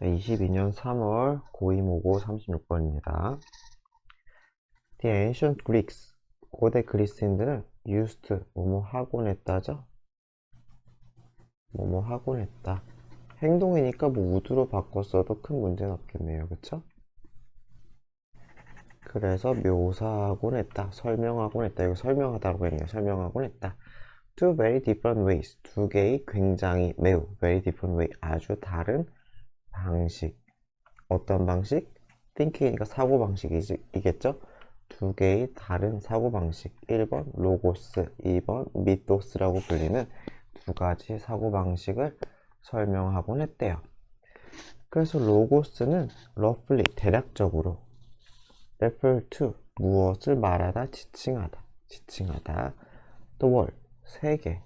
자, 22년 3월 고2모고 36번입니다. The ancient Greeks, 고대 그리스인들은 used, 뭐뭐 하곤 했다죠? 뭐뭐 하곤 했다. 행동이니까 뭐 would로 바꿨어도 큰 문제는 없겠네요. 그쵸? 그래서 묘사하곤 했다. 설명하곤 했다. 이거 설명하다라고 했네요. 설명하곤 했다. Two very different ways. 두 개의 굉장히 매우 very different way. 아주 다른 방식. 어떤 방식? thinking이니까 사고방식이겠죠? 두 개의 다른 사고방식 1번 로고스, 2번 미토스라고 불리는 두 가지 사고방식을 설명하곤 했대요. 그래서 로고스는 roughly 대략적으로 refer to 무엇을 말하다 지칭하다 the world 세계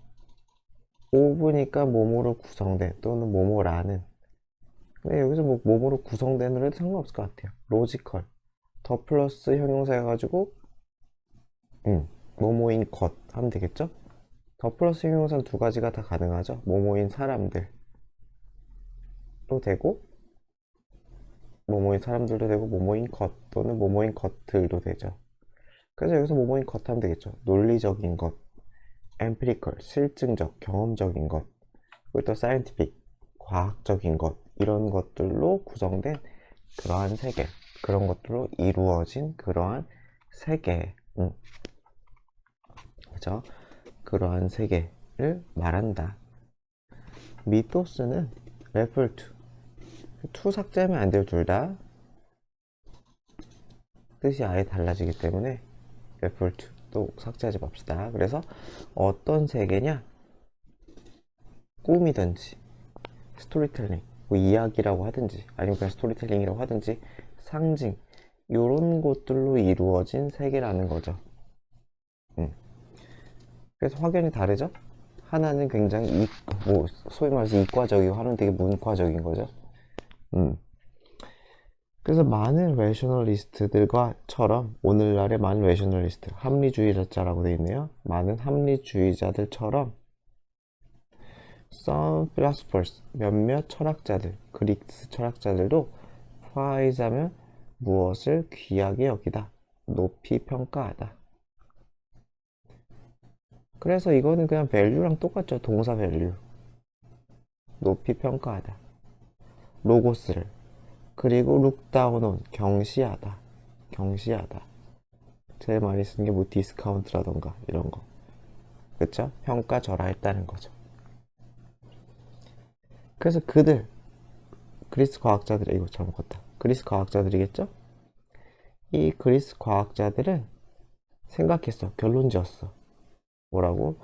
of니까 몸으로 구성된 또는 뭐뭐라는 근데 여기서 뭐 몸으로 구성된으로 해도 상관없을 것 같아요. 로지컬 더 플러스 형용사 해가지고 뭐뭐인 것 하면 되겠죠? 더 플러스 형용사는 두 가지가 다 가능하죠. 뭐뭐인 사람들도 되고 뭐뭐인 사람들도 되고 뭐뭐인 것 또는 뭐뭐인 것들도 되죠. 그래서 여기서 뭐뭐인 것 하면 되겠죠. 논리적인 것, empirical, 실증적, 경험적인 것, 그리고 또 scientific, 과학적인 것 이런 것들로 구성된 그러한 세계, 그런 것들로 이루어진 그러한 세계, 그죠? 그러한 세계를 말한다. 미토스는 refer to 삭제하면 안 돼요. 둘 다 뜻이 아예 달라지기 때문에 refer to 또 삭제하지 맙시다. 그래서 어떤 세계냐? 꿈이든지 스토리텔링, 뭐 이야기라고 하든지 아니면 그냥 스토리텔링이라고 하든지 상징 이런 것들로 이루어진 세계라는 거죠. 그래서 확연히 다르죠? 하나는 굉장히 뭐 소위 말해서 이과적이고 하나는 되게 문과적인 거죠. 그래서 많은 레셔널리스트들과처럼 오늘날의 많은 레셔널리스트 합리주의자라고 되어 있네요. 많은 합리주의자들처럼 some philosophers 몇몇 철학자들 그리스 철학자들도 prize하면 무엇을 귀하게 여기다 높이 평가하다. 그래서 이거는 그냥 value랑 똑같죠. 동사 value 높이 평가하다 로고스를 그리고 look down on 경시하다 제일 많이 쓰는 게 뭐 디스카운트라던가 이런 거 그쵸? 평가절하했다는 거죠. 그래서 그들 그리스 과학자들 이거 잘못 봤다. 그리스 과학자들이겠죠? 이 그리스 과학자들은 생각했어. 결론 지었어. 뭐라고?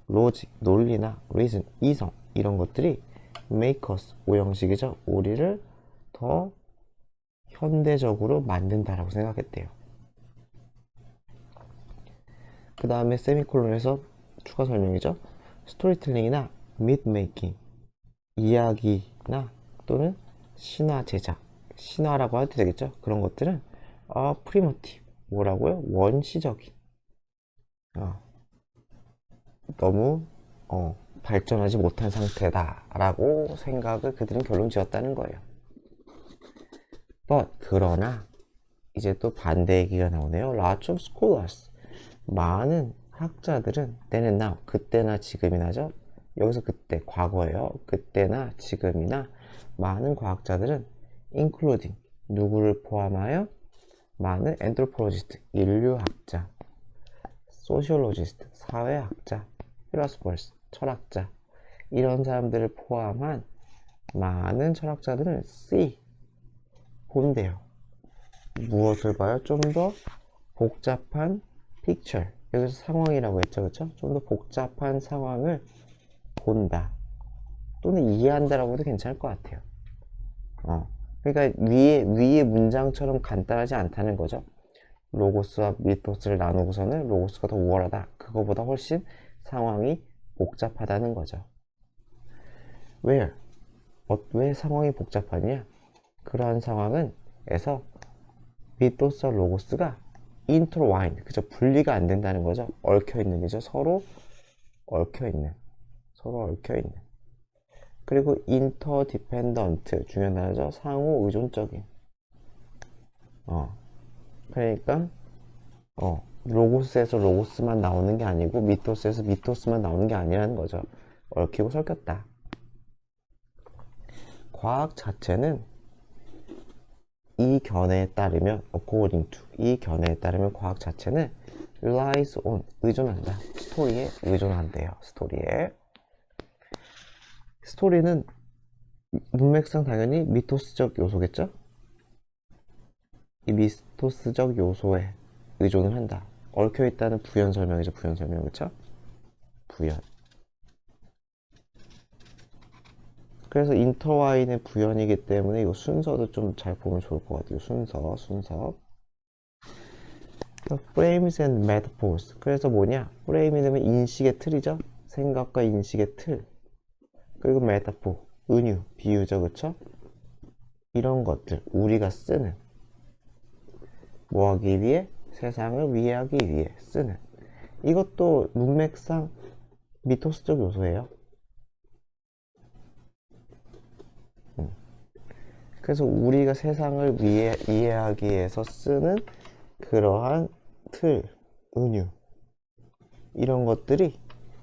로직, 논리나 reason, 이성 이런 것들이 make us, 오형식이죠. 우리를 더 현대적으로 만든다라고 생각했대요. 그 다음에 세미콜론에서 추가 설명이죠. 스토리텔링이나 미드메이킹, 이야기나 또는 신화 제작, 신화라고 해도 되겠죠. 그런 것들은 프리모티브, 뭐라고요? 원시적인, 너무 발전하지 못한 상태다라고 생각을 그들은 결론 지었다는 거예요. But 그러나 이제 또 반대 얘기가 나오네요. Lots of scholars 많은 학자들은 then and now 그때나 지금이나죠. 여기서 그때 과거예요. 그때나 지금이나 많은 과학자들은 including 누구를 포함하여 많은 anthropologist 인류학자, sociologist 사회학자, philosophers 철학자 이런 사람들을 포함한 많은 철학자들은 see 본대요. 무엇을 봐요? 좀 더 복잡한 picture 여기서 상황이라고 했죠. 그쵸? 좀 더 복잡한 상황을 본다 또는 이해한다라고 해도 괜찮을 것 같아요. 그러니까 위의 문장처럼 간단하지 않다는 거죠. 로고스와 미토스를 나누고서는 로고스가 더 우월하다. 그거보다 훨씬 상황이 복잡하다는 거죠. Where? 왜 상황이 복잡하냐? 그러한 상황은 에서 미토스와 로고스가 intertwined, 그죠? 분리가 안 된다는 거죠. 얽혀있는 이죠. 서로 얽혀있는. 그리고 interdependent 중요한 단어죠. 상호 의존적인. 그러니까 로고스에서 로고스만 나오는 게 아니고 미토스에서 미토스만 나오는 게 아니라는 거죠. 얽히고 설켰다. 과학 자체는 이 견해에 따르면 according to 이 견해에 따르면 과학 자체는 relies on 의존한다. 스토리에 의존한대요. 스토리는 문맥상 당연히 미토스적 요소겠죠? 이 미토스적 요소에 의존을 한다. 얽혀있다는 부연 설명이죠. 부연 설명. 그쵸? 부연. 그래서 인터와인의 부연이기 때문에 이 순서도 좀 잘 보면 좋을 것 같아요. 순서. frames and metaphors. 그래서 뭐냐? 프레임이 되면 인식의 틀이죠? 생각과 인식의 틀. 그리고 metaphor, 은유, 비유죠. 그쵸? 이런 것들, 우리가 쓰는. 뭐 하기 위해? 세상을 이해하기 위해 쓰는. 이것도 문맥상 미토스적 요소예요. 그래서 우리가 세상을 이해하기 위해서 쓰는 그러한 틀, 은유 이런 것들이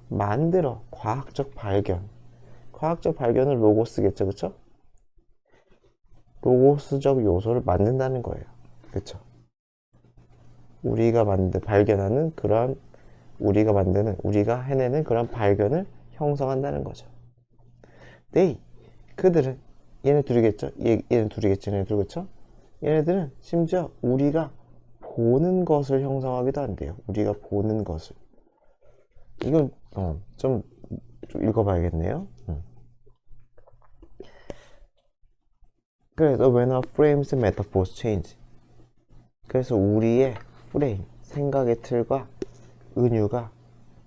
만들어 과학적 발견은 로고스겠죠. 그쵸? 로고스적 요소를 만든다는 거예요. 그쵸? 우리가 발견하는 그러한 우리가 해내는 그런 발견을 형성한다는 거죠. 그들은 얘네 둘이겠죠? 얘네 둘 그쵸? 얘네들은 심지어 우리가 보는 것을 형성하기도 한대요. 우리가 보는 것을. 이건 좀 읽어봐야겠네요. 그래서 when our frames and metaphors change. 그래서 우리의 프레임, 생각의 틀과 은유가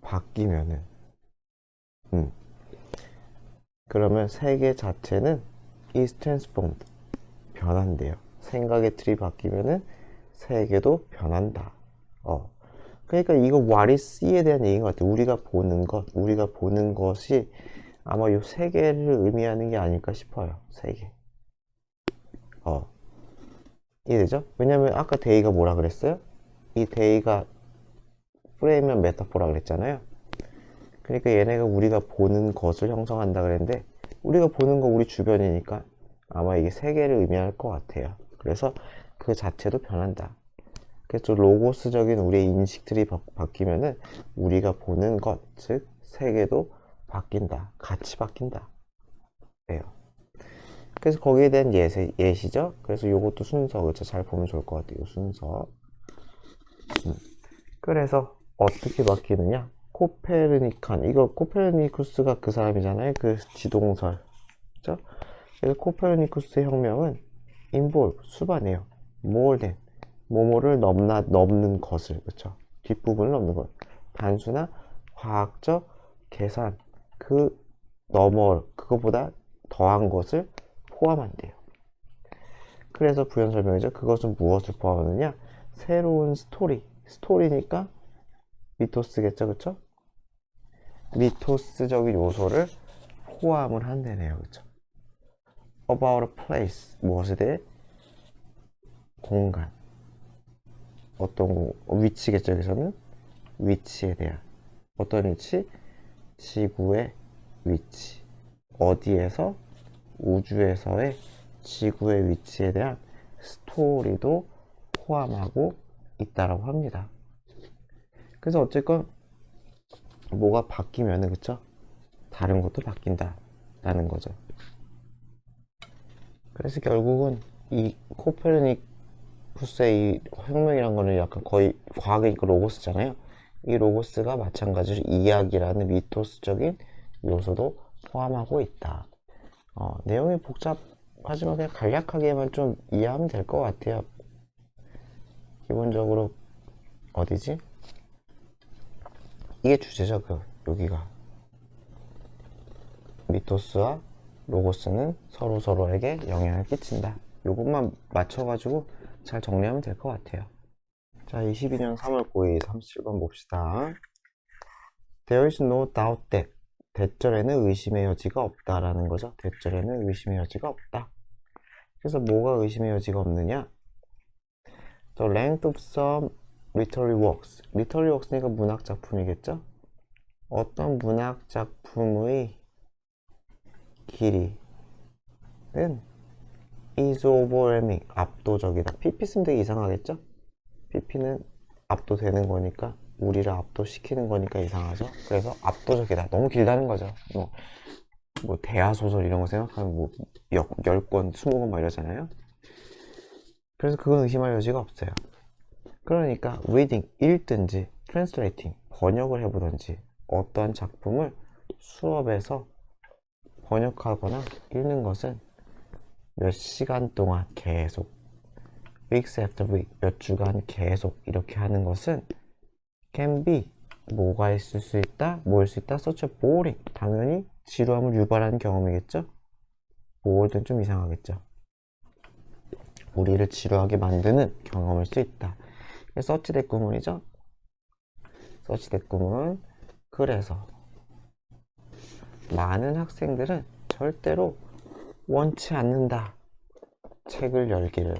바뀌면은 그러면 세계 자체는 is transformed. 변한대요. 생각의 틀이 바뀌면은 세계도 변한다. 그러니까 이거 what is see에 대한 얘기인 것 같아요. 우리가 보는 것이 아마 이 세계를 의미하는 게 아닐까 싶어요. 세계. 이해되죠? 왜냐면 아까 데이가 뭐라 그랬어요? 이 데이가 프레임은 메타포라 그랬잖아요. 그러니까 얘네가 우리가 보는 것을 형성한다 그랬는데 우리가 보는 거 우리 주변이니까 아마 이게 세계를 의미할 것 같아요. 그래서 그 자체도 변한다. 그래서 로고스적인 우리의 인식들이 바뀌면은 우리가 보는 것, 즉 세계도 바뀐다. 같이 바뀐다. 그래요. 그래서 거기에 대한 예시죠. 그래서 요것도 순서, 그렇죠? 잘 보면 좋을 것 같아요. 순서. 그래서 어떻게 바뀌느냐? 이거 코페르니쿠스가 그 사람이잖아요. 그 지동설. 그죠? 그래서 코페르니쿠스의 혁명은 involve, 수반해요. more than, 뭐뭐를 넘는 것을, 그쵸? 뒷부분을 넘는 것. 단순한 과학적 계산, 그거보다 더한 것을 포함한대요. 그래서 부연 설명이죠. 그것은 무엇을 포함하느냐? 새로운 스토리니까 미토스겠죠, 그쵸? 미토스적인 요소를 포함을 한대네요, 그쵸? About a place, 무엇에 대해? 공간. 어떤 위치겠죠, 여기서는? 위치에 대한. 어떤 위치? 지구의 위치. 어디에서? 우주에서의 지구의 위치에 대한 스토리도 포함하고 있다라고 합니다. 그래서 어쨌건 뭐가 바뀌면은 그쵸? 다른 것도 바뀐다라는 거죠. 그래서 결국은 이 코페르니쿠스의 이 혁명이란 거는 약간 거의 과학이니까 로고스잖아요. 이 로고스가 마찬가지로 이야기라는 미토스적인 요소도 포함하고 있다. 내용이 복잡하지만 그냥 간략하게만 좀 이해하면 될 것 같아요. 기본적으로 어디지? 이게 주제죠. 여기가 미토스와 로고스는 서로에게 영향을 끼친다. 요것만 맞춰가지고 잘 정리하면 될 것 같아요. 자, 22년 3월 9일 37번 봅시다. There is no doubt that 대절에는 의심의 여지가 없다라는 거죠. 대절에는 의심의 여지가 없다. 그래서 뭐가 의심의 여지가 없느냐? The length of some literary works. literary works니까 문학 작품이겠죠? 어떤 문학 작품의 길이는 is overwhelming. 압도적이다. PP 쓰면 되게 이상하겠죠? PP는 압도되는 거니까, 우리를 압도시키는 거니까 이상하죠? 그래서 압도적이다. 너무 길다는 거죠. 뭐 대하소설 이런 거 생각하면 뭐 10권, 20권 막 이러잖아요. 그래서 그건 의심할 여지가 없어요. 그러니까 reading, 읽든지 translating, 번역을 해보든지 어떠한 작품을 수업에서 번역하거나 읽는 것은 몇 시간 동안 계속 weeks after week, 몇 주간 계속 이렇게 하는 것은 can be, 뭐가 있을 수 있다, 뭐일 수 있다, such a boring, 당연히 지루함을 유발하는 경험이겠죠? bored는 좀 이상하겠죠? 우리를 지루하게 만드는 경험일 수 있다. 서치 대구문이죠? 서치 대구문. 그래서 많은 학생들은 절대로 원치 않는다. 책을 열기를.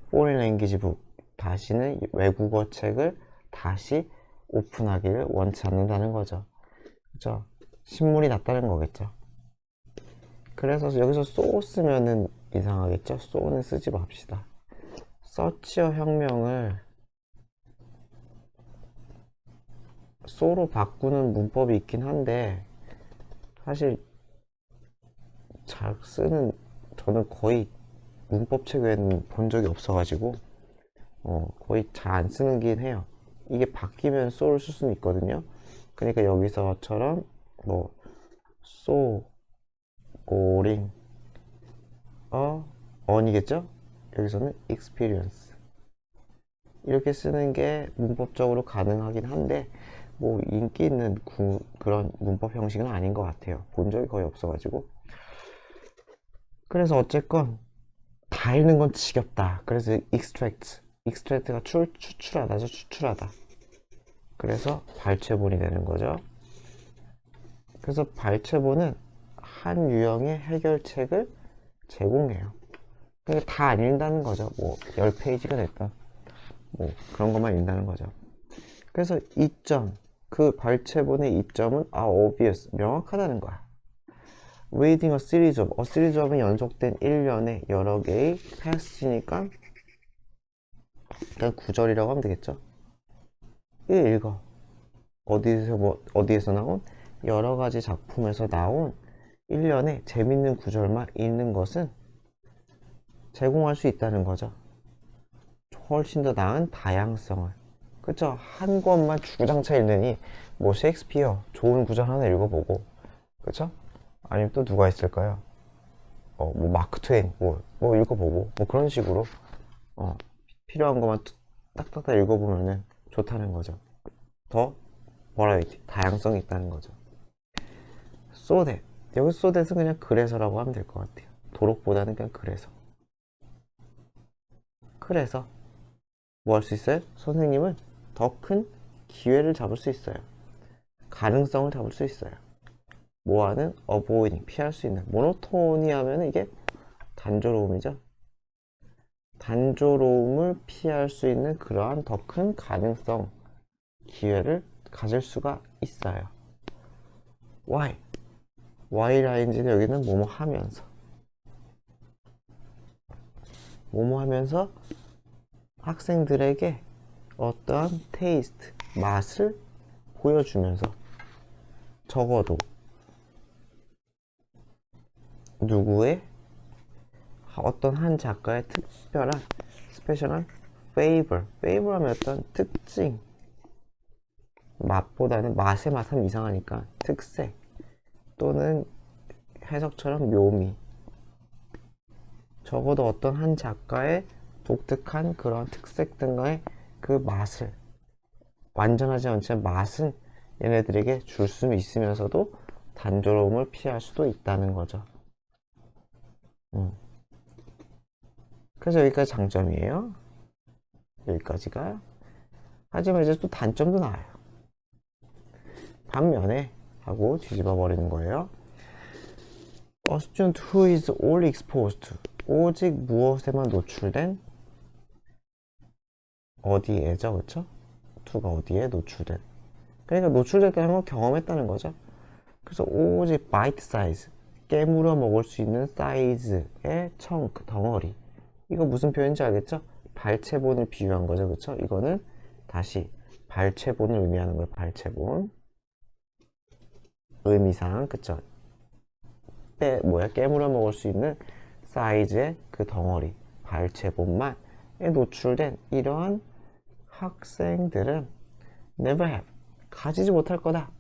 foreign language book. 다시는 외국어 책을 다시 오픈하기를 원치 않는다는 거죠. 그죠? 신물이 났다는 거겠죠. 그래서 여기서 so 쓰면은 이상하겠죠? so는 쓰지 맙시다. 서치어 혁명을 so로 바꾸는 문법이 있긴 한데 사실 잘 쓰는 저는 거의 문법책에는 본 적이 없어가지고 거의 잘 안 쓰는 긴 해요. 이게 바뀌면 so를 쓸 수는 있거든요. 그러니까 여기서처럼 뭐 so, going, on이겠죠? 여기서는 experience 이렇게 쓰는 게 문법적으로 가능하긴 한데 뭐 인기 있는 그런 문법 형식은 아닌 것 같아요. 본 적이 거의 없어가지고. 그래서 어쨌건 다 읽는 건 지겹다. 그래서 extract가 추출하다죠. 추출하다. 그래서 발췌본이 되는 거죠. 그래서 발췌본은 한 유형의 해결책을 제공해요. 그러니까 다 안 읽는다는 거죠. 뭐 10페이지가 됐다. 뭐 그런 것만 읽는다는 거죠. 그래서 이점, 그 발췌본의 이점은 obvious, 명확하다는 거야. reading a series of은 연속된 1년의 여러 개의 passage니까 그냥 구절이라고 하면 되겠죠. 이거 읽어. 어디에서 나온 여러 가지 작품에서 나온 1년의 재밌는 구절만 읽는 것은 제공할 수 있다는 거죠. 훨씬 더 나은 다양성을. 그쵸? 한 권만 주구장창 읽느니 뭐 셰익스피어 좋은 구절 하나 읽어보고, 그쵸? 아니면 또 누가 있을까요? 뭐 마크 트웨인 뭐 읽어보고 뭐 그런 식으로 필요한 것만 딱딱딱 읽어보면은 좋다는 거죠. 더 버라이티, 다양성이 있다는 거죠. so that, 여기 so that은 그냥 그래서라고 하면 될 것 같아요. 도록보다는 그냥 그래서 뭐 할 수 있어요? 선생님은 더 큰 기회를 잡을 수 있어요. 가능성을 잡을 수 있어요. 뭐하는? avoiding, 피할 수 있는. 모노토니 하면 이게 단조로움이죠. 단조로움을 피할 수 있는 그러한 더 큰 가능성, 기회를 가질 수가 있어요. why? y라인지는 여기는 뭐뭐 하면서 학생들에게 어떠한 테이스트, 맛을 보여주면서 적어도 누구의 어떤 한 작가의 특별한 스페셜한 favor 하면 어떤 특징, 맛보다는 맛의 맛하면 이상하니까 특색 또는 해석처럼 묘미, 적어도 어떤 한 작가의 독특한 그런 특색 등의 그 맛을, 완전하지 않지만 맛은 얘네들에게 줄 수 있으면서도 단조로움을 피할 수도 있다는 거죠. 그래서 여기까지 장점이에요. 여기까지가. 하지만 이제 또 단점도 나와요. 반면에 하고 뒤집어 버리는 거예요. A student who is only exposed to 오직 무엇에만 노출된 어디에죠, 그쵸? to가 어디에 노출된 그러니까 노출됐다는 건 경험했다는 거죠. 그래서 오직 bite size 깨물어 먹을 수 있는 사이즈의 chunk 덩어리 이거 무슨 표현인지 알겠죠? 발체본을 비유한 거죠, 그쵸? 이거는 다시 발체본을 의미하는 거예요. 발체본 의미상 그쵸? 깨물어 먹을 수 있는 사이즈의 그 덩어리 발체본만에 노출된 이러한 학생들은 never have 가지지 못할 거다.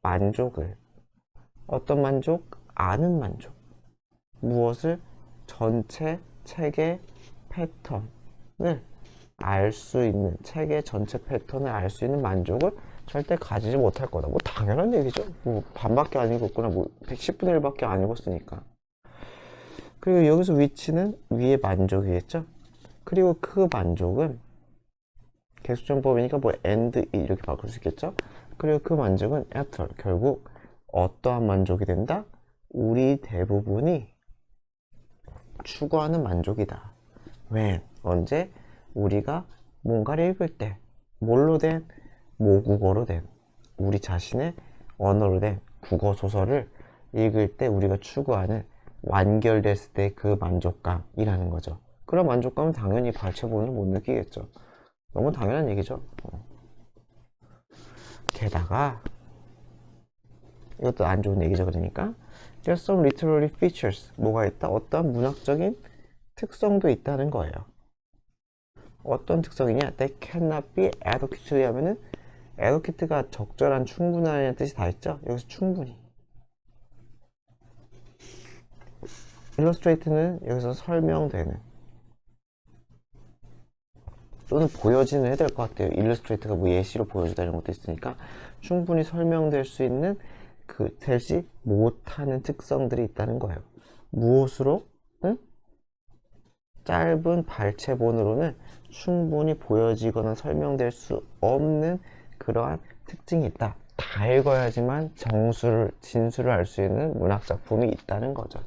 만족을 어떤 만족? 아는 만족 무엇을? 전체 책의 패턴을 알 수 있는 책의 전체 패턴을 알 수 있는 만족을 절대 가지지 못할 거다. 뭐 당연한 얘기죠. 뭐 반밖에 안 읽었구나. 뭐 110분의 1밖에 안 읽었으니까. 그리고 여기서 위치는 위의 만족이겠죠. 그리고 그 만족은 개수정법이니까 뭐 and 이렇게 바꿀 수 있겠죠. 그리고 그 만족은 after 결국 어떠한 만족이 된다? 우리 대부분이 추구하는 만족이다. when 언제? 우리가 뭔가를 읽을 때 뭘로 된? 모국어로 된 우리 자신의 언어로 된 국어 소설을 읽을 때 우리가 추구하는 완결됐을 때 그 만족감이라는 거죠. 그런 만족감은 당연히 발췌본으로 못 느끼겠죠. 너무 당연한 얘기죠. 게다가 이것도 안 좋은 얘기죠. 그러니까 There's some literary features 뭐가 있다? 어떤 문학적인 특성도 있다는 거예요. 어떤 특성이냐? That cannot be adequately 하면은 adequate가 적절한 충분하다는 뜻이 다 있죠. 여기서 충분히 illustrate는 여기서 설명되는 또는 보여지는 해야 될 것 같아요. illustrate가 뭐 예시로 보여주다 이런 것도 있으니까 충분히 설명될 수 있는 그 되지 못하는 특성들이 있다는 거예요. 무엇으로? 응? 짧은 발췌본으로는 충분히 보여지거나 설명될 수 없는 그러한 특징이 있다. 다 읽어야지만 진수를 알 수 있는 문학작품이 있다는 거죠.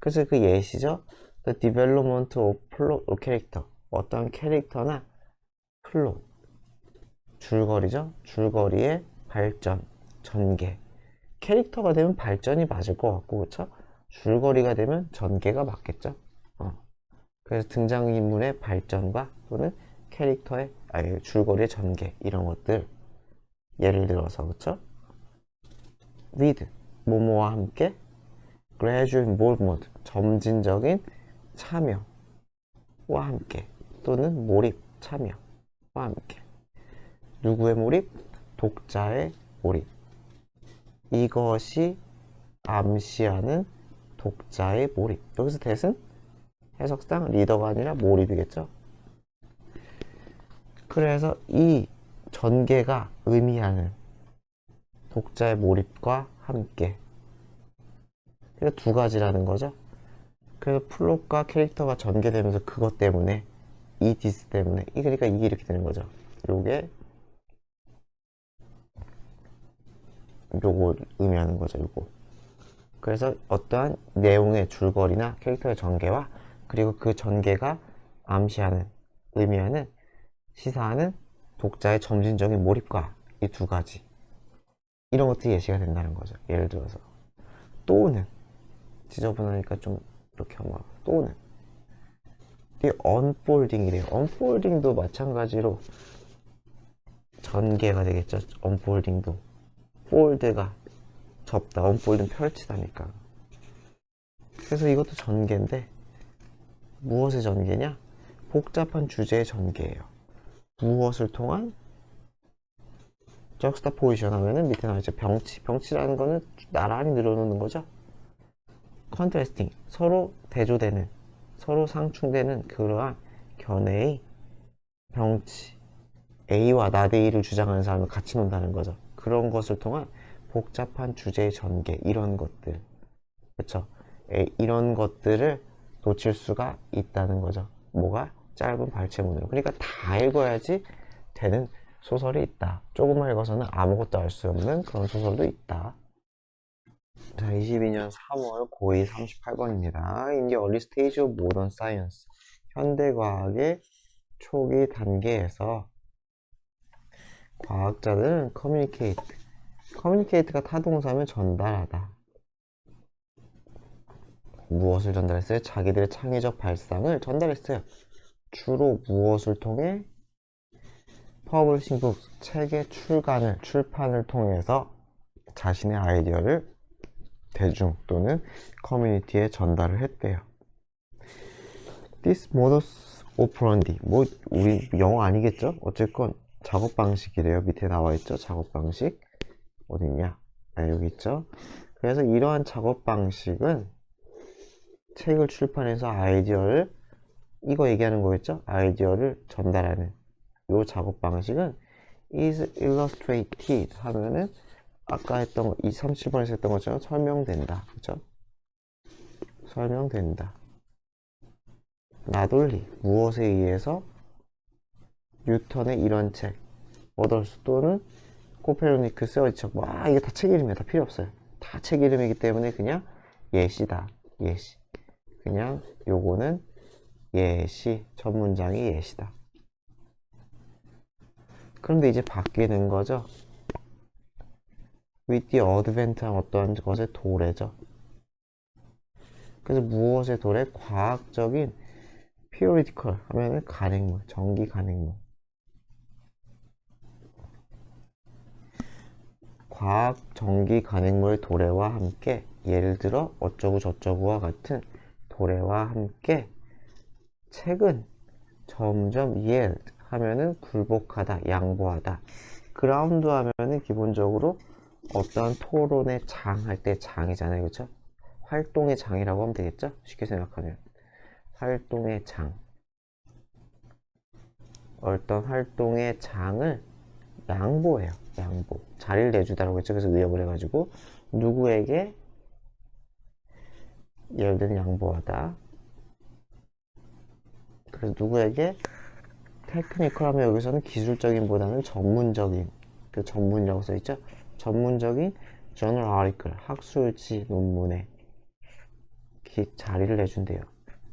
그래서 그 예시죠. The development of plot or character. 어떤 캐릭터나 플롯, 줄거리죠. 줄거리의 발전, 전개. 캐릭터가 되면 발전이 맞을 것 같고, 그쵸? 줄거리가 되면 전개가 맞겠죠. 그래서 등장인물의 발전과 또는 캐릭터의 줄거리의 전개 이런 것들 예를 들어서 그쵸? with 뭐뭐와 함께 gradual involvement 점진적인 참여와 함께 또는 몰입 참여와 함께 누구의 몰입? 독자의 몰입 이것이 암시하는 독자의 몰입 여기서 that은 해석상 리더가 아니라 몰입이겠죠. 그래서 이 전개가 의미하는 독자의 몰입과 함께 그래서 두 가지라는 거죠. 그래서 플롯과 캐릭터가 전개되면서 그것 때문에 이 디스 때문에 그러니까 이게 이렇게 되는 거죠. 요게 요거 의미하는 거죠. 요거 그래서 어떠한 내용의 줄거리나 캐릭터의 전개와 그리고 그 전개가 암시하는 의미하는 시사하는 독자의 점진적인 몰입과 이 두 가지 이런 것들이 예시가 된다는 거죠. 예를 들어서 또는 지저분하니까 좀 이렇게 한번 또는 이 언폴딩이래요. 언폴딩도 마찬가지로 전개가 되겠죠. 언폴딩도 폴드가 접다 언폴딩 펼치다니까. 그래서 이것도 전개인데 무엇의 전개냐? 복잡한 주제의 전개예요. 무엇을 통한? 적스타포지션 하면은 밑에 나와있죠. 병치라는 거는 나란히 늘어놓는 거죠. 컨트래스팅 서로 대조되는 서로 상충되는 그러한 견해의 병치 A와 not A를 주장하는 사람을 같이 논다는 거죠. 그런 것을 통한 복잡한 주제의 전개 이런 것들 그렇죠. 이런 것들을 놓칠 수가 있다는 거죠. 뭐가? 짧은 발췌문으로. 그러니까 다 읽어야지 되는 소설이 있다. 조금만 읽어서는 아무것도 알 수 없는 그런 소설도 있다. 자, 22년 3월 고2 38번입니다. In the early stage of modern science. 현대과학의 초기 단계에서 과학자들은 communicate가 타동사면 전달하다. 무엇을 전달했어요? 자기들의 창의적 발상을 전달했어요. 주로 무엇을 통해? Publishing books, 책의 출판을 통해서 자신의 아이디어를 대중 또는 커뮤니티에 전달을 했대요. This modus operandi, 뭐 우리 영어 아니겠죠? 어쨌건 작업 방식이래요. 밑에 나와 있죠? 작업 방식 어딨냐? 아, 여기 있죠? 그래서 이러한 작업 방식은 책을 출판해서 아이디어를 이거 얘기하는 거겠죠? 아이디어를 전달하는 이 작업 방식은 is illustrated 하면은 아까 했던 거, 37번에서 했던 것처럼 설명된다. 그죠? 설명된다. 나돌리, 무엇에 의해서? 뉴턴의 이런 책, 오더스 또는 코페르니쿠스 어디죠? 와, 이게 다 책 이름이야. 다 필요 없어요. 다 책 이름이기 때문에 그냥 예시다. 예시. 그냥 요거는 예시, 첫 문장이 예시다. 그런데 이제 바뀌는 거죠. with the advent 한 어떠한 것의 도래죠. 그래서 무엇의 도래? 과학적인 theoretical 하면은 간행물, 전기 간행물. 과학 전기 간행물의 도래와 함께 예를 들어 어쩌고 저쩌고와 같은 도래와 함께 책은 점점 yield 하면은 굴복하다, 양보하다. 그라운드 하면은 기본적으로 어떠한 토론의 장 할 때 장이잖아요. 그렇죠? 활동의 장이라고 하면 되겠죠? 쉽게 생각하면 활동의 장. 어떤 활동의 장을 양보해요. 양보. 자리를 내주다라고 했죠. 그래서 의역을 해가지고 누구에게 예를 들면 양보하다. 그래서 누구에게 테크니컬 하면 여기서는 기술적인보다는 전문적인 그 전문이라고 써있죠. 전문적인 journal article 학술지 논문에 자리를 내준대요.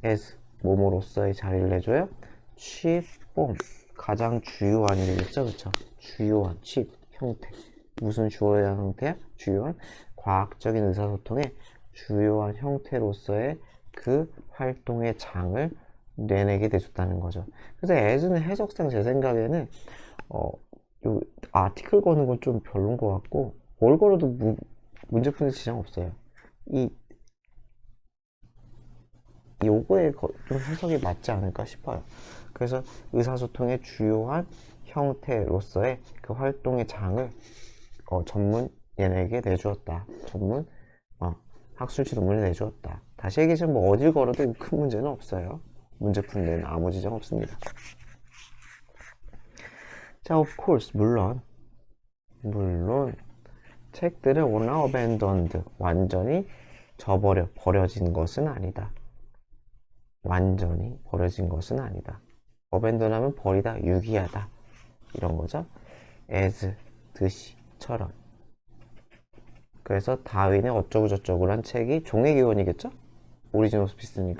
as 뭐뭐로서의 자리를 내줘요. chief form 가장 주요한이 되겠죠. 그쵸? 주요한 chief 형태 무슨 주요한 형태야? 주요한 과학적인 의사소통의 주요한 형태로서의 그 활동의 장을 내내게 돼줬다는 거죠. 그래서 as는 해석상 제 생각에는 요 아티클 거는 건 좀 별론 것 같고 뭘 걸어도 문제 푸는 지장 없어요. 이 요거에 좀 해석이 맞지 않을까 싶어요. 그래서 의사소통의 주요한 형태로서의 그 활동의 장을 전문 얘네에게 내주었다. 전문 학술지 논문에 내주었다. 다시 얘기하자면 뭐 어딜 걸어도 큰 문제는 없어요. 문제 푸는 데는 아무 지장 없습니다. 자, of course, 물론 책들은 오늘 abandoned, 완전히 버려진 것은 아니다. 완전히 버려진 것은 아니다. abandon 하면 버리다, 유기하다 이런 거죠. as, 듯이처럼. 그래서 다윈의 어쩌고 저쩌고란 책이 종의 기원이겠죠? 오리진 오브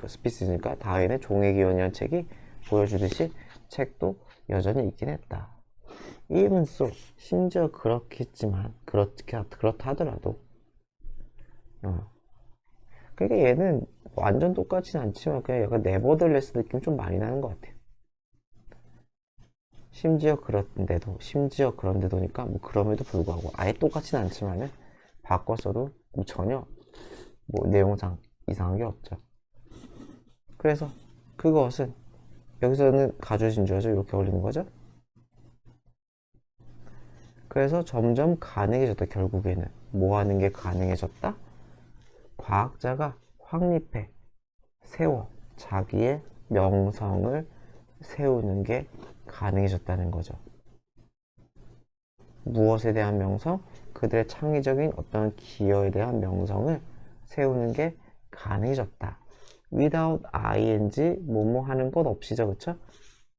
스피스니까 다윈의 종의 기원이란 책이 보여주듯이 책도 여전히 있긴 했다. even so, 심지어 그렇겠지만 그렇다 하더라도 그러니까 얘는 완전 똑같진 않지만 그냥 약간 네버들레스 느낌 좀 많이 나는 것 같아요. 심지어 그런데도니까 뭐 그럼에도 불구하고 아예 똑같진 않지만은 바꿨어도 전혀 뭐 내용상 이상한 게 없죠. 그래서 그것은 여기서는 가주신주어죠. 이렇게 올리는 거죠. 그래서 점점 가능해졌다. 결국에는 뭐 하는 게 가능해졌다? 과학자가 확립해 세워 자기의 명성을 세우는 게 가능해졌다는 거죠. 무엇에 대한 명성? 그들의 창의적인 어떤 기여에 대한 명성을 세우는 게 가능해졌다. without ing 뭐뭐 하는 것 없이죠. 그쵸?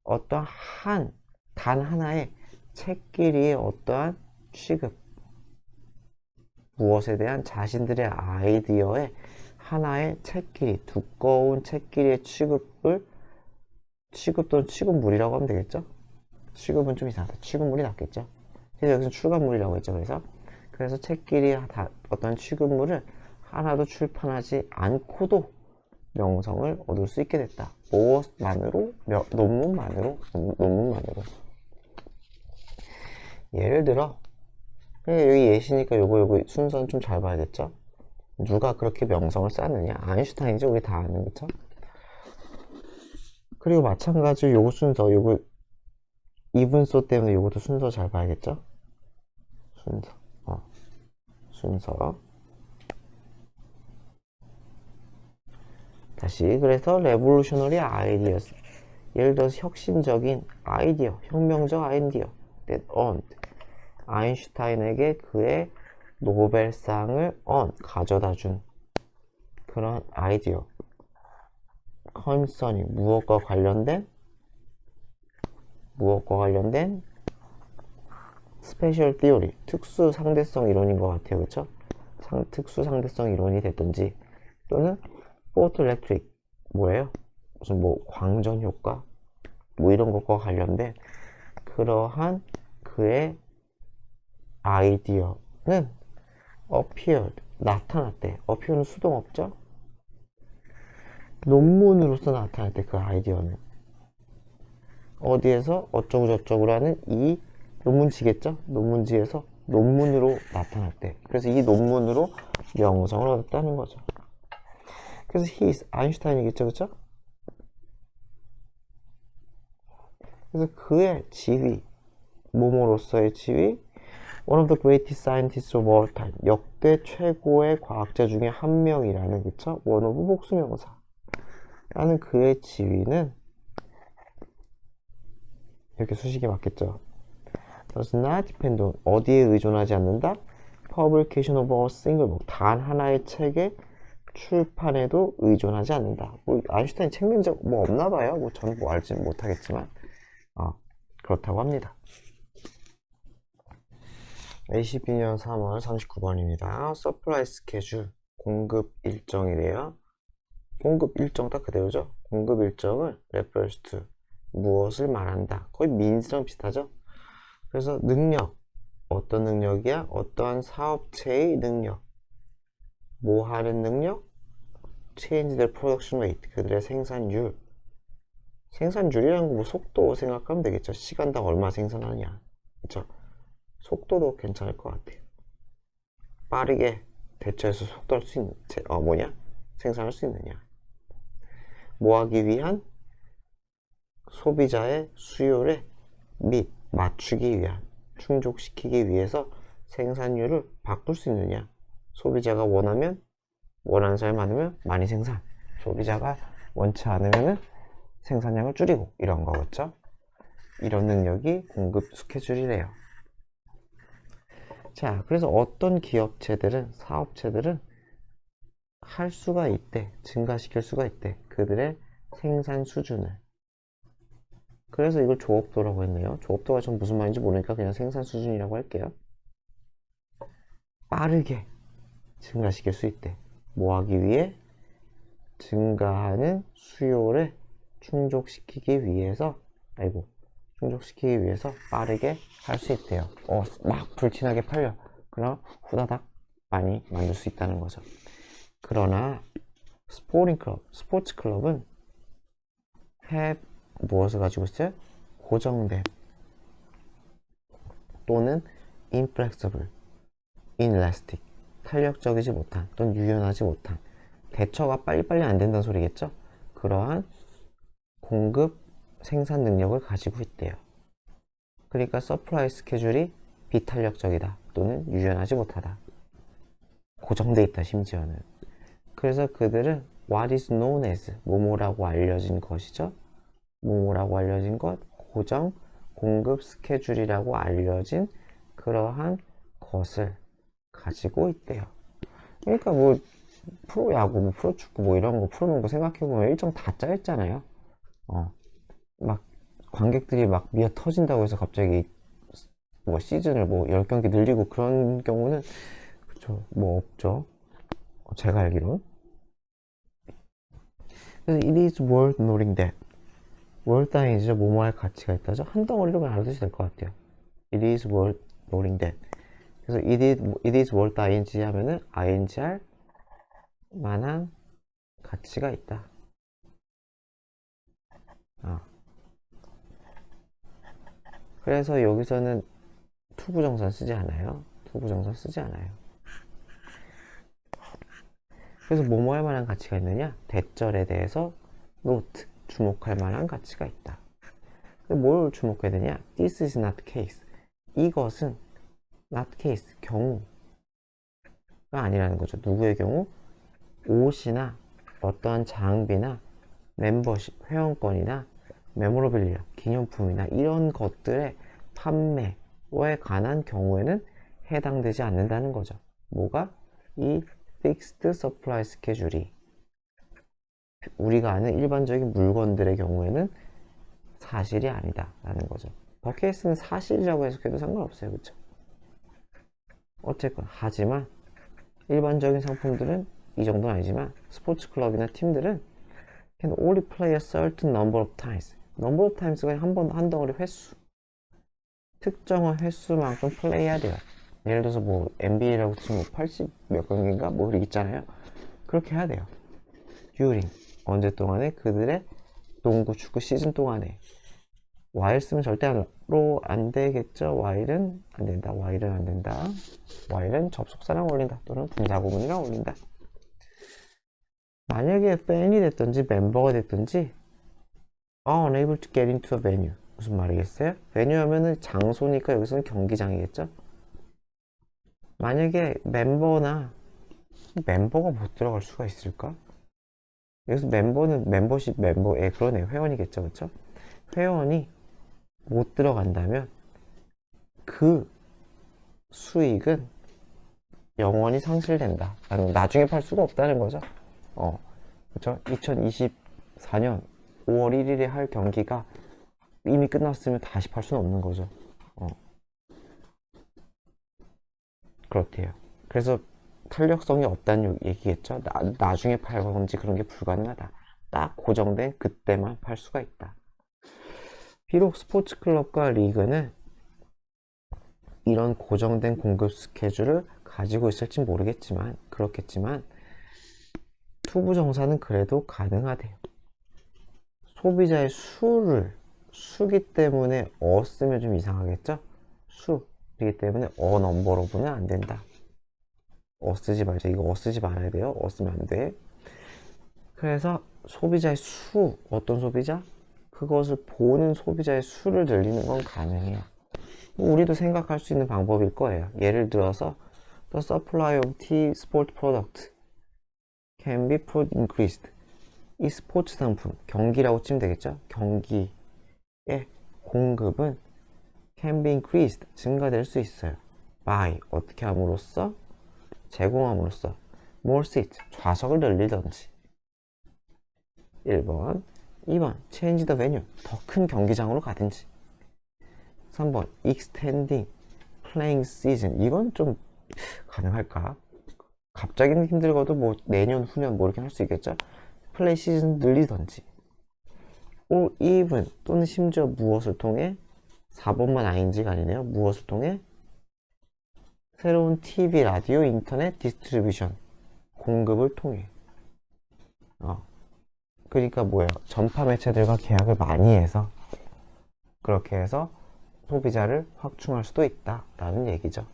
어떠한 단 하나의 책끼리의 어떠한 취급, 무엇에 대한 자신들의 아이디어의 하나의 책끼리, 두꺼운 책끼리의 취급 또는 취급물이라고 하면 되겠죠? 취급은 좀 이상하다. 취급물이 낫겠죠? 그래서 여기서 출간물이라고 했죠. 그래서 책끼리 어떤 취급물을 하나도 출판하지 않고도 명성을 얻을 수 있게 됐다. 무엇만으로? 논문만으로. 예를 들어 여기 예시니까 요거 순서는 좀 잘 봐야겠죠? 누가 그렇게 명성을 쌓느냐? 아인슈타인이죠. 우리 다 아는, 그쵸? 그리고 마찬가지로 요거 순서, 요거 이분소 때문에 요것도 순서 잘 봐야겠죠? 순서. 다시, 그래서 revolutionary ideas, 예를 들어서 혁신적인 아이디어, 혁명적 아이디어 that earned, 아인슈타인에게 그의 노벨상을 가져다 준 그런 아이디어. 컨선이 무엇과 관련된 스페셜 티오리, 특수 상대성 이론인 것 같아요. 그쵸? 특수 상대성 이론이 됐든지, 또는 포토 일렉트릭, 뭐예요? 무슨 광전 효과 이런 것과 관련된 그러한 그의 아이디어는 appeared, 나타났대. appear는 수동업죠? 논문으로서 나타날 때 그 아이디어는 어디에서 어쩌고저쩌고 라는 이 논문지겠죠? 논문지에서 논문으로 나타날 때, 그래서 이 논문으로 명성을 얻었다는 거죠. 그래서 아인슈타인이겠죠, 그쵸? 그래서 그의 지위, 모모로서의 지위, one of the greatest scientists of all time, 역대 최고의 과학자 중에 한 명이라는, 그쵸? one of 복수명사 라는 그의 지위는 이렇게 수식이 맞겠죠. does not depend on, 어디에 의존하지 않는다? publication of a single book, 단 하나의 책의 출판에도 의존하지 않는다. 아인슈타인 책 낸 적 없나 봐요. 저는 알지는 못하겠지만 그렇다고 합니다. ACB년 3월 39번입니다. 서플라이 스케줄, 공급 일정이래요. 공급 일정 딱 그대로죠. 공급 일정을 refers to, 무엇을 말한다. 거의 means랑 비슷하죠. 그래서 능력, 어떤 능력이야? 어떠한 사업체의 능력. 뭐 하는 능력? change their production rate, 그들의 생산율. 생산율이라는 거 속도 생각하면 되겠죠. 시간당 얼마 생산하느냐. 그쵸? 속도도 괜찮을 것 같아요. 빠르게 대처해서 속도할 수 있는, 생산할 수 있느냐. 뭐 하기 위한? 소비자의 수요를 맞추기 위한, 충족시키기 위해서 생산율을 바꿀 수 있느냐. 소비자가 원하는 사람이 많으면 많이 생산, 소비자가 원치 않으면 생산량을 줄이고, 이런 거겠죠. 이런 능력이 공급 스케줄이래요. 자, 그래서 어떤 기업체들은, 사업체들은 할 수가 있대, 증가시킬 수가 있대, 그들의 생산 수준을. 그래서 이걸 조업도라고 했네요. 조업도가 전 무슨 말인지 모르니까 그냥 생산 수준이라고 할게요. 빠르게 증가시킬 수 있대. 뭐 하기 위해? 증가하는 수요를 충족시키기 위해서 빠르게 할 수 있대요. 막 불티나게 팔려. 그럼 후다닥 많이 만들 수 있다는 거죠. 그러나 스포츠 클럽은 무엇을 가지고 있어요? 고정된 또는 inflexible, inelastic, 탄력적이지 못한 또는 유연하지 못한, 대처가 빨리빨리 안 된다는 소리겠죠? 그러한 공급 생산 능력을 가지고 있대요. 그러니까 서플라이 스케줄이 비탄력적이다 또는 유연하지 못하다, 고정돼 있다 심지어는. 그래서 그들은 what is known as, 뭐뭐라고 알려진 것이죠. 뭐뭐라고 알려진 것, 고정 공급 스케줄이라고 알려진 그러한 것을 가지고 있대요. 그러니까 프로야구, 프로축구 이런 거, 프로농구 생각해보면 일정 다 짜였잖아요. 막 관객들이 막 미어 터진다고 해서 갑자기 뭐 시즌을 뭐 10경기 늘리고 그런 경우는 그쵸 뭐 없죠. 제가 알기론. 그래서 it is worth noting that worth ing죠. 뭐뭐 할 가치가 있다죠. 한 덩어리로만 알아두셔도 될 것 같아요. it is worth noting that. 그래서 it is worth ing 하면은 ing 할 만한 가치가 있다. 그래서 여기서는 투부정사 쓰지 않아요. 투부정사 쓰지 않아요. 그래서 뭐뭐 할 만한 가치가 있느냐? 대절에 대해서 note, 주목할 만한 가치가 있다. 뭘 주목해야 되냐? This is not case. 이것은 not case, 경우가 아니라는 거죠. 누구의 경우? 옷이나 어떠한 장비나 멤버십, 회원권이나 메모러빌리아, 기념품이나 이런 것들의 판매에 관한 경우에는 해당되지 않는다는 거죠. 뭐가? 이 fixed supply schedule이 우리가 아는 일반적인 물건들의 경우에는 사실이 아니다 라는 거죠. 더 케이스는 사실이라고 해석해도 상관없어요. 그쵸? 어쨌건 하지만 일반적인 상품들은 이 정도는 아니지만 스포츠 클럽이나 팀들은 can only play a certain number of times. number of times가 한 덩어리 횟수. 특정한 횟수만큼 플레이해야 돼요. 예를 들어서 뭐 NBA라고 치면 80 몇 경기인가 뭐 이렇게 있잖아요. 그렇게 해야 돼요. during 언제 동안에 그들의 농구 축구 시즌 동안에 while 쓰면 절대로 안 되겠죠. while은 안 된다. while은 안 된다. while은 접속사랑 어울린다. 또는 분사구문이랑 어울린다. 만약에 팬이 됐든지 멤버가 됐든지 are unable to get into a venue. 무슨 말이겠어요? venue 하면은 장소니까 여기서는 경기장이겠죠? 만약에 멤버가 못 들어갈 수가 있을까? 여기서 멤버는 멤버십 멤버에 그러네요. 회원이겠죠, 그렇죠? 회원이 못 들어간다면 그 수익은 영원히 상실된다. 나중에 팔 수가 없다는 거죠. 그렇죠? 2024년 5월 1일에 할 경기가 이미 끝났으면 다시 팔 수는 없는 거죠. 그렇대요. 그래서 탄력성이 없다는 얘기겠죠. 나중에 팔 건지 그런 게 불가능하다. 딱 고정된 그때만 팔 수가 있다. 비록 스포츠 클럽과 리그는 이런 고정된 공급 스케줄을 가지고 있을지 모르겠지만 그렇겠지만 투부 정사는 그래도 가능하대요. 소비자의 수기 때문에 쓰면 좀 이상하겠죠? 수이기 때문에 넘버로부는 안 된다. 쓰지 말자. 이거 쓰지 말아야 돼요. 쓰면 안 돼. 그래서 소비자의 어떤 소비자? 그것을 보는 소비자의 수를 늘리는 건 가능해요. 우리도 생각할 수 있는 방법일 거예요. 예를 들어서 The supply of T sport product can be increased. 이 스포츠 상품, 경기라고 치면 되겠죠? 경기의 공급은 can be increased, 증가될 수 있어요. by, 어떻게 함으로써? 제공함으로써 more seats, 좌석을 늘리던지. 1번 2번 change the venue, 더 큰 경기장으로 가든지. 3번 extending playing season, 이건 좀 가능할까? 갑자기는 힘들거도 뭐 내년 후년 뭐 이렇게 할 수 있겠죠? 플레이 시즌 늘리던지. or even, 또는 심지어 무엇을 통해? 4번만 ing가 아니네요. 무엇을 통해? 새로운 TV, 라디오, 인터넷, 디스트리뷰션 공급을 통해. 그러니까 뭐예요? 전파 매체들과 계약을 많이 해서 그렇게 해서 소비자를 확충할 수도 있다 라는 얘기죠.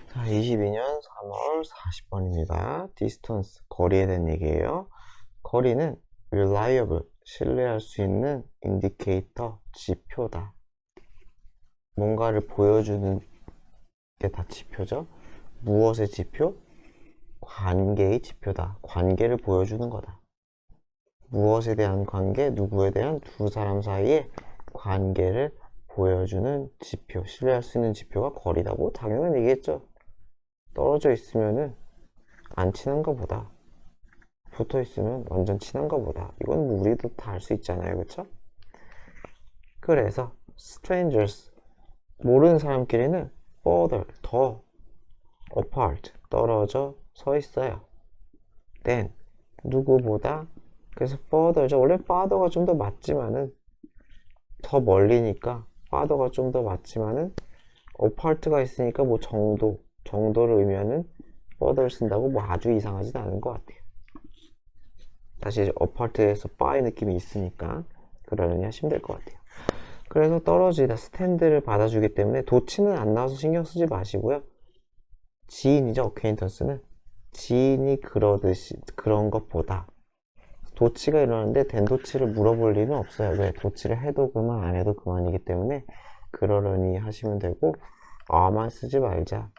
자, 22년 3월 40번입니다. distance, 거리에 대한 얘기예요. 거리는 reliable, 신뢰할 수 있는 indicator, 지표다. 뭔가를 보여주는 게 다 지표죠. 무엇의 지표? 관계의 지표다. 관계를 보여주는 거다. 무엇에 대한 관계? 누구에 대한 두 사람 사이의 관계를 보여주는 지표, 신뢰할 수 있는 지표가 거리다고 당연한 얘기겠죠. 떨어져 있으면은 안 친한 거보다 붙어 있으면 완전 친한 거보다, 이건 뭐 우리도 다 알 수 있잖아요, 그쵸? 그래서 strangers 모르는 사람끼리는 further 더 apart 떨어져 서 있어요. then 누구보다 그래서 further죠. 원래 father가 좀 더 맞지만은 더 멀리니까 father가 좀 더 맞지만은 apart가 있으니까 뭐 정도를 의미하는 further 쓴다고 뭐 아주 이상하진 않은 것 같아요. 다시 apart에서 by 느낌이 있으니까 그러려니 하시면 될 것 같아요. 그래서 떨어지다 스탠드를 받아주기 때문에 도치는 안 나와서 신경 쓰지 마시고요. 지인이죠. acquaintance는 지인이 그러듯이 그런 것보다 도치가 일어나는데 된 도치를 물어볼 리는 없어요. 왜? 도치를 해도 그만 안 해도 그만이기 때문에 그러려니 하시면 되고 are만 쓰지 말자.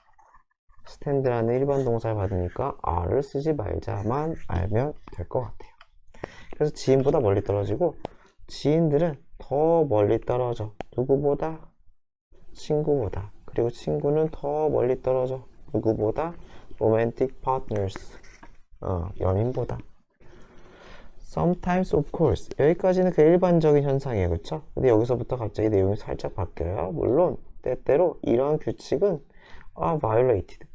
스탠드라는 일반 동사를 받으니까 are를 쓰지 말자만 알면 될 것 같아요. 그래서 지인보다 멀리 떨어지고 지인들은 더 멀리 떨어져. 누구보다? 친구보다. 그리고 친구는 더 멀리 떨어져. 누구보다? romantic partners. 연인보다. sometimes of course. 여기까지는 그 일반적인 현상이에요. 그쵸? 근데 여기서부터 갑자기 내용이 살짝 바뀌어요. 물론 때때로 이러한 규칙은 violated.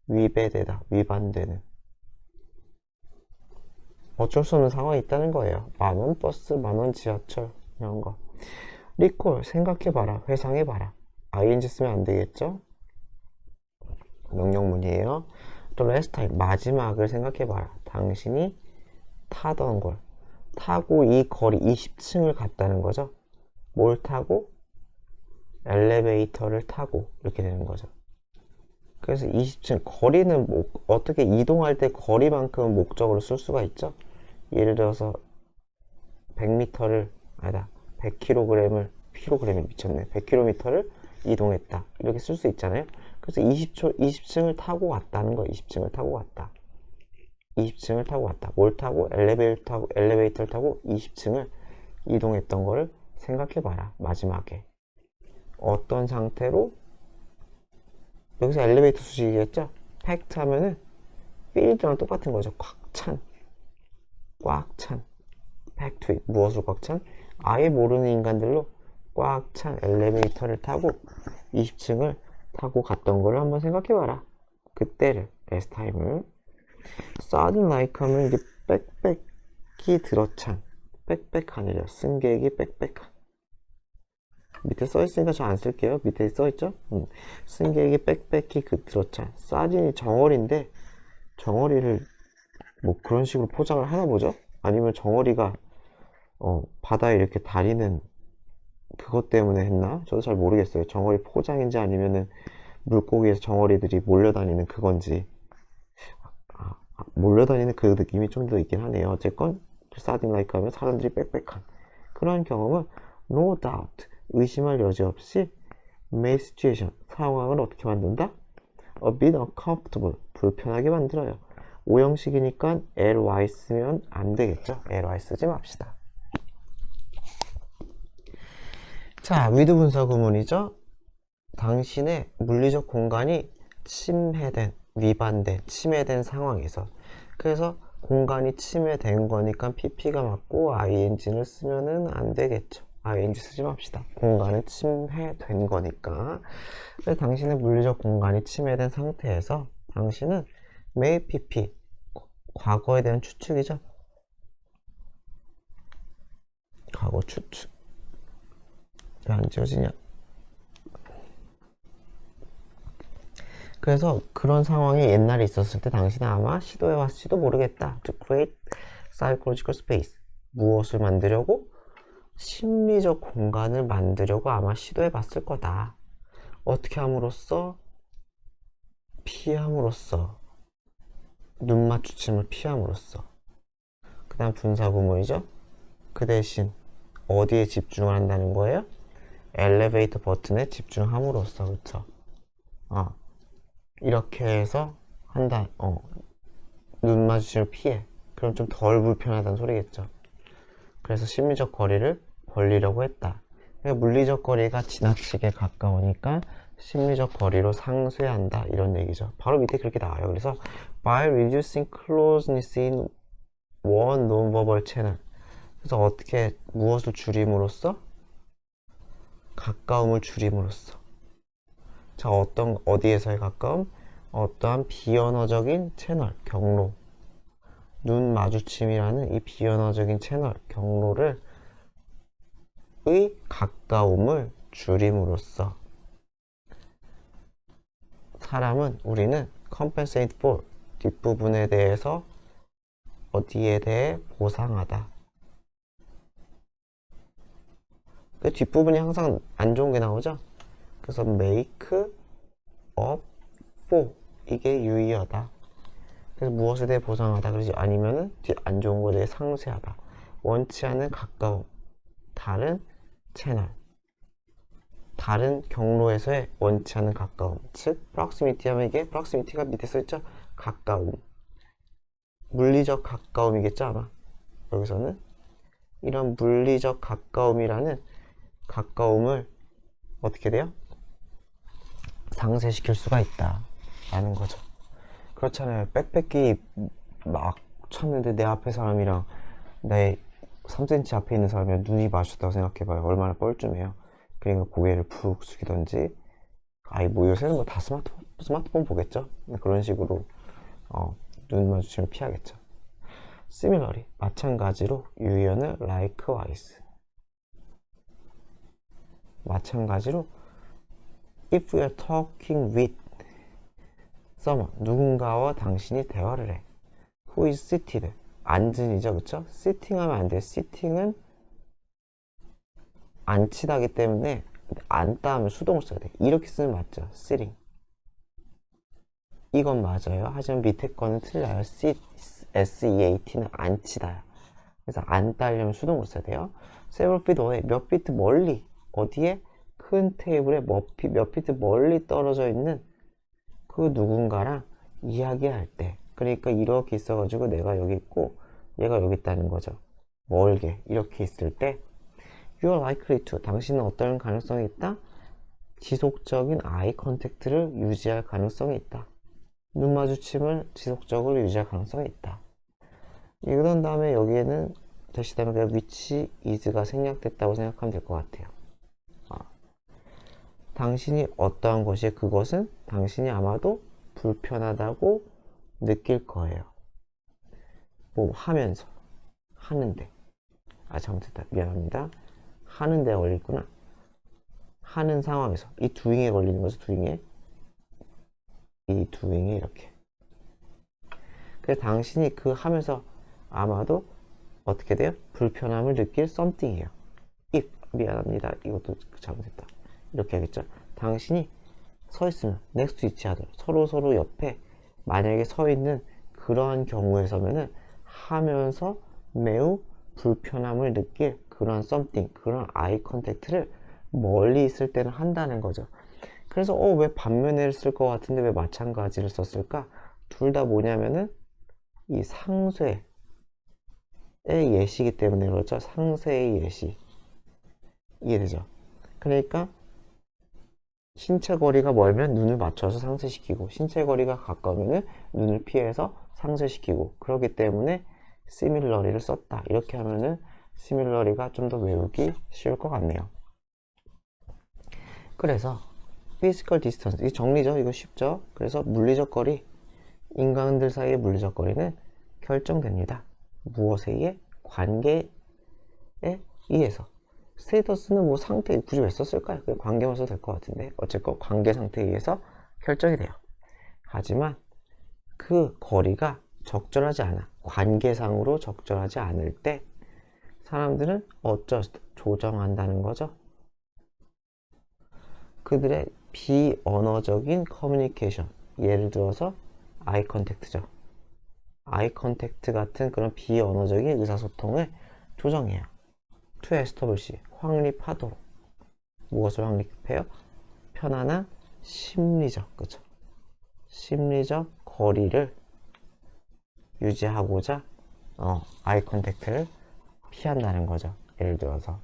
위배되다. 위반되는. 어쩔 수 없는 상황이 있다는 거예요. 만원 버스, 만원 지하철 이런 거. 리콜 생각해봐라. 회상해봐라. ing 쓰면 안 되겠죠? 명령문이에요. 또 last time 마지막을 생각해봐라. 당신이 타던 걸 타고 이 거리 20층을 갔다는 거죠. 뭘 타고? 엘리베이터를 타고 이렇게 되는 거죠. 그래서 20층 거리는 어떻게 이동할 때 거리만큼은 목적으로 쓸 수가 있죠. 예를 들어서 100m를 아니다 100kg을 미쳤네 100km를 이동했다 이렇게 쓸 수 있잖아요. 그래서 20층을 타고 갔다는 거. 20층을 타고 갔다. 20층을 타고 갔다. 뭘 타고? 엘리베이터를 타고 20층을 이동했던 거를 생각해봐라. 마지막에 어떤 상태로? 여기서 엘리베이터 수식이겠죠? packed 하면은 field랑 똑같은 거죠. 꽉 찬 packed with 무엇으로 꽉 찬? 아예 모르는 인간들로 꽉 찬 엘리베이터를 타고 20층을 타고 갔던 거를 한번 생각해봐라. 그때를 last time을 sudden like 하면 이제 빽빽히 들어찬 빽빽한이죠. 승객이 빽빽한 밑에 써있으니까 저 안 쓸게요. 밑에 써있죠? 승객이 빽빽히 들어찬 사진이 정어리인데 정어리를 뭐 그런 식으로 포장을 하나 보죠? 아니면 정어리가 바다에 이렇게 다니는 그것 때문에 했나? 저도 잘 모르겠어요. 정어리 포장인지 아니면은 물고기에서 정어리들이 몰려다니는 그건지 몰려다니는 그 느낌이 좀 더 있긴 하네요. 어쨌건 사딘 라이크 하면 사람들이 빽빽한 그런 경험은 no doubt 의심할 여지 없이 make situation 상황을 어떻게 만든다? a bit uncomfortable 불편하게 만들어요. 오형식이니까 ly 쓰면 안 되겠죠. ly 쓰지 맙시다. 자, with 분사 구문이죠. 당신의 물리적 공간이 침해된, 위반된, 침해된 상황에서 그래서 공간이 침해된 거니까 pp가 맞고 ing를 쓰면은 안 되겠죠. ing 쓰지 맙시다. 공간은 침해된 거니까. 그래서 당신의 물리적 공간이 침해된 상태에서 당신은 may pp 과거에 대한 추측이죠. 과거 추측 왜 안 지워지냐? 그래서 그런 상황이 옛날에 있었을 때 당신은 아마 시도해왔을지도 모르겠다. To create psychological space 무엇을 만들려고? 심리적 공간을 만들려고 아마 시도해봤을 거다. 어떻게 함으로써? 피함으로써 눈 마주침을 피함으로써. 그 다음 분사구문이죠. 그 대신 어디에 집중을 한다는 거예요? 엘리베이터 버튼에 집중함으로써. 그쵸? 이렇게 해서 한다. 눈 마주침을 피해. 그럼 좀 덜 불편하다는 소리겠죠. 그래서 심리적 거리를 벌리려고 했다. 그러니까 물리적 거리가 지나치게 가까우니까 심리적 거리로 상쇄한다 이런 얘기죠. 바로 밑에 그렇게 나와요. 그래서 by reducing closeness in one non-verbal channel 그래서 어떻게 무엇을 줄임으로써 가까움을 줄임으로써. 자, 어디에서의 가까움? 어떠한 비언어적인 채널, 경로, 눈 마주침이라는 이 비언어적인 채널, 경로를 의 가까움을 줄임으로써 우리는 compensate for 뒷부분에 대해서 어디에 대해 보상하다. 그 뒷부분이 항상 안 좋은 게 나오죠. 그래서 make up for 이게 유의어다. 그래서 무엇에 대해 보상하다 그러지 아니면은 안 좋은 것에 대해 상쇄하다. 원치 않은 가까움, 다른 채널, 다른 경로에서의 원치 않은 가까움. 즉 proximity 하면 이게 proximity가 밑에 써있죠. 가까움, 물리적 가까움이겠죠 아마. 여기서는 이런 물리적 가까움이라는 가까움을 어떻게 돼요? 상쇄시킬 수가 있다 라는 거죠. 그렇잖아요. 백패키 막 쳤는데 내 앞에 사람이랑 내 3cm 앞에 있는 사람이랑 눈이 마주쳤다고 생각해봐요. 얼마나 뻘쭘해요. 그러니까 고개를 푹 숙이던지, 아이 뭐 요새는 뭐 다 스마트폰 보겠죠. 그런 식으로 눈 마주치면 피하겠죠. similarly 마찬가지로 유의어는 likewise. 마찬가지로 if you are talking with someone 누군가와 당신이 대화를 해. who is seated 앉은이죠, 그쵸? sitting 하면 안 돼. sitting은 앉히다기 때문에 앉다 하면 수동을 써야 돼. 이렇게 쓰면 맞죠. sitting. 이건 맞아요. 하지만 밑에 거는 틀려요. sit, seat는 앉히다야. 그래서 앉다 하려면 수동으로 써야 돼요. several feet away 몇 피트 멀리 어디에? 큰 테이블에 몇 피트 멀리 떨어져 있는 그 누군가랑 이야기할 때, 그러니까 이렇게 있어가지고 내가 여기 있고 얘가 여기 있다는 거죠. 멀게 이렇게 있을 때 You are likely to 당신은 어떤 가능성이 있다? 지속적인 아이 컨택트를 유지할 가능성이 있다. 눈 마주침을 지속적으로 유지할 가능성이 있다. 이런 다음에 여기에는 다시 다음에 which is가 생략됐다고 생각하면 될 것 같아요. 당신이 어떠한 것이 그것은 당신이 아마도 불편하다고 느낄 거예요. 뭐 하면서 하는데 잘못했다 미안합니다. 하는데 걸리구나. 하는 상황에서 이 doing에 걸리는 거죠. 이 doing이 이렇게. 그래서 당신이 그 하면서 아마도 어떻게 돼요? 불편함을 느낄 something이에요. if 미안합니다. 이것도 잘못했다. 이렇게 하겠죠. 당신이 서 있으면 next to each other 서로 옆에 만약에 서 있는 그러한 경우에서면은 하면서 매우 불편함을 느낄 그런 something, 그런 아이 컨택트를 멀리 있을 때는 한다는 거죠. 그래서 왜 반면에를 쓸 것 같은데 왜 마찬가지를 썼을까? 둘 다 뭐냐면은 이 상쇄의 예시이기 때문에 그렇죠. 상쇄의 예시. 이해되죠? 그러니까 신체 거리가 멀면 눈을 맞춰서 상쇄시키고 신체 거리가 가까우면 눈을 피해서 상쇄시키고, 그렇기 때문에 similarly를 썼다. 이렇게 하면은 similarly가 좀 더 외우기 쉬울 것 같네요. 그래서 physical distance 이 정리죠. 이거 쉽죠. 그래서 물리적 거리, 인간들 사이의 물리적 거리는 결정됩니다. 무엇에 의해? 관계에 의해서. 스테이터스는 뭐 상태 굳이 왜 썼을까요? 그냥 관계만 써도 될 것 같은데 어쨌건 관계 상태에 의해서 결정이 돼요. 하지만 그 거리가 적절하지 않아, 관계상으로 적절하지 않을 때 사람들은 조정한다는 거죠. 그들의 비언어적인 커뮤니케이션, 예를 들어서 아이 컨택트죠. 아이 컨택트 같은 그런 비언어적인 의사소통을 조정해요. to establish 확립하도록. 무엇을 확립해요? 편안한 심리적, 그쵸? 심리적 거리를 유지하고자 아이 컨택트를 피한다는 거죠. 예를 들어서